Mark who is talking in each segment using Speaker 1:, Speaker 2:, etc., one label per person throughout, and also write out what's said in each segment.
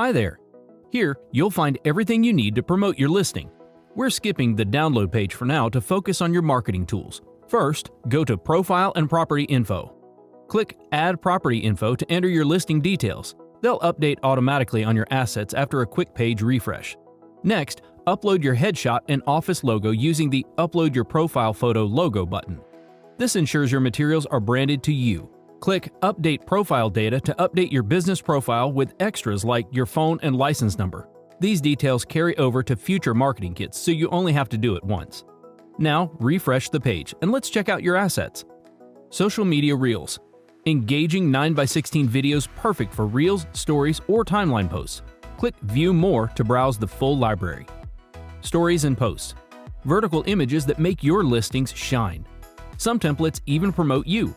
Speaker 1: Hi there. Here, you'll find everything you need to promote your listing. We're skipping the download page for now to focus on your marketing tools. First, go to Profile and Property Info. Click Add Property Info to enter your listing details. They'll update automatically on your assets after a quick page refresh. Next, upload your headshot and office logo using the Upload Your Profile Photo logo button. This ensures your materials are branded to you. Click Update Profile Data to update your business profile with extras like your phone and license number. These details carry over to future marketing kits, so you only have to do it once. Now, refresh the page and let's check out your assets. Social Media Reels. Engaging 9x16 videos perfect for Reels, Stories, or timeline posts. Click View More to browse the full library. Stories and Posts. Vertical images that make your listings shine. Some templates even promote you.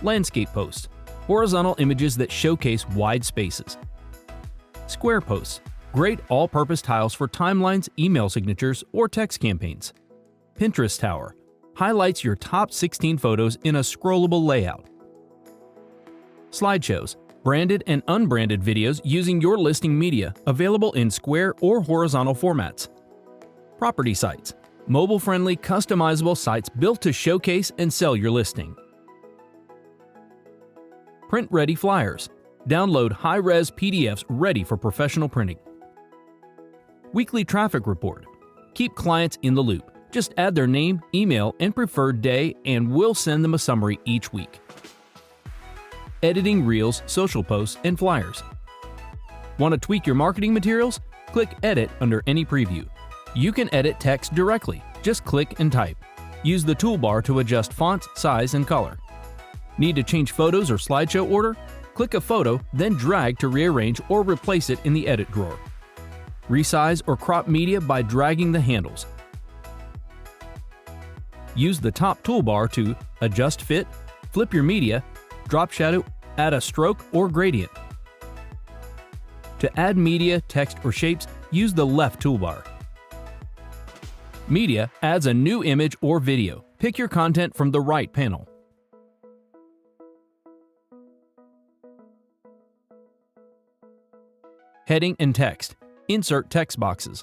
Speaker 1: Landscape Posts. Horizontal images that showcase wide spaces. Square Posts. Great all-purpose tiles for timelines, email signatures, or text campaigns. Pinterest Tower. Highlights your top 16 photos in a scrollable layout. Slideshows. Branded and unbranded videos using your listing media, available in square or horizontal formats. Property Sites. Mobile-friendly, customizable sites built to showcase and sell your listing. Print-ready flyers. Download high-res PDFs ready for professional printing. Weekly traffic report. Keep clients in the loop. Just add their name, email, and preferred day, and we'll send them a summary each week. Editing Reels, social posts, and flyers. Want to tweak your marketing materials? Click Edit under any preview. You can edit text directly. Just click and type. Use the toolbar to adjust font, size, and color. Need to change photos or slideshow order? Click a photo, then drag to rearrange or replace it in the edit drawer. Resize or crop media by dragging the handles. Use the top toolbar to adjust fit, flip your media, drop shadow, add a stroke or gradient. To add media, text, or shapes, use the left toolbar. Media adds a new image or video. Pick your content from the right panel. Heading and text. Insert text boxes.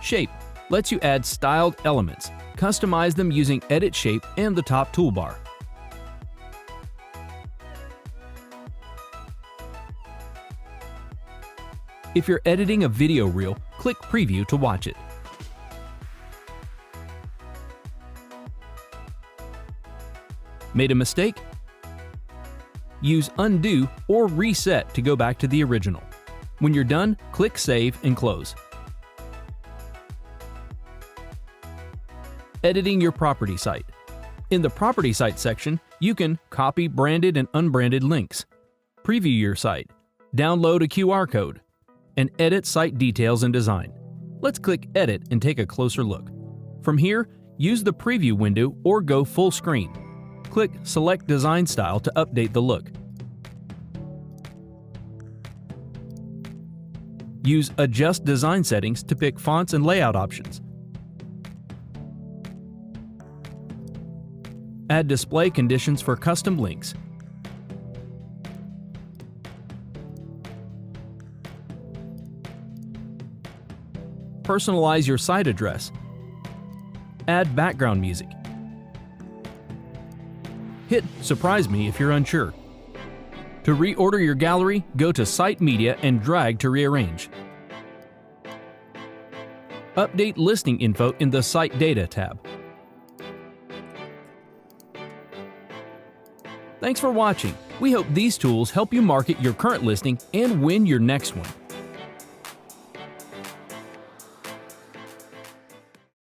Speaker 1: Shape lets you add styled elements. Customize them using Edit Shape and the top toolbar. If you're editing a video reel, click Preview to watch it. Made a mistake? Use Undo or Reset to go back to the original. When you're done, click Save and Close. Editing your property site. In the Property Site section, you can copy branded and unbranded links, preview your site, download a QR code, and edit site details and design. Let's click Edit and take a closer look. From here, use the preview window or go full screen. Click Select Design Style to update the look. Use Adjust Design Settings to pick fonts and layout options. Add display conditions for custom links. Personalize your site address. Add background music. Hit Surprise Me if you're unsure. To reorder your gallery, go to Site Media and drag to rearrange. Update listing info in the Site Data tab. Thanks for watching. We hope these tools help you market your current listing and win your next one.